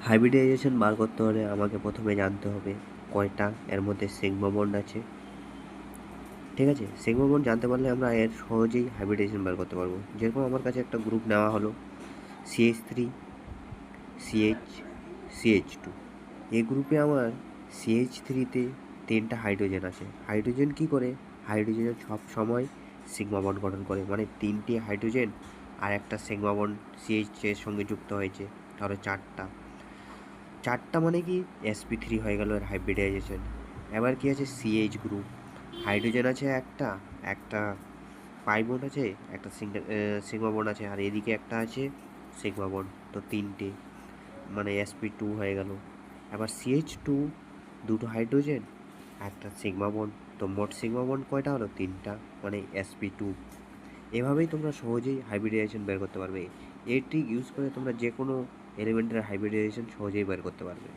Hybridization বার করতে হলে আমাকে প্রথমে জানতে হবে কয়টা এর মধ্যে সিগমা বন্ড আছে। ঠিক আছে, সিগমা বন্ড জানতে পারলে আমরা এর সহজেই হাইব্রিডাইজেশন বার করতে পারবো। যেরকম আমার কাছে একটা গ্রুপ নেওয়া হলো CH3 CH2। এই গ্রুপে আমার CH3-তে 3টা হাইড্রোজেন আছে। হাইড্রোজেন কি করে? হাইড্রোজেন সব সময় সিগমা বন্ড গঠন করে, মানে 3টে হাইড্রোজেন আর একটা সিগমা বন্ড CH এর সঙ্গে যুক্ত হয়েছে, তাহলে 4টা মানে কি sp3 হয়ে গেল এর হাইব্রিডাইজেশন। এবার কি আছে CH গ্রুপ, হাইড্রোজেন আছে একটা, একটা পাই বন্ড আছে, একটা সিগমা বন্ড আছে, আর এদিকে একটা আছে সিগমা বন্ড, তো 3টে মানে sp2 হয়ে গেল। এবার CH2 দুটো হাইড্রোজেন একটা সিগমা বন্ড, তো মোট সিগমা বন্ড কয়টা হলো? 3টা, মানে sp2। এভাবেই তোমরা সহজেই হাইব্রিডাইজেশন বের করতে পারবে। এই ট্রিক ইউজ করে তোমরা যে কোনো এলিমেন্টের হাইব্রিডাইজেশন সহজেই বের করতে পারবে।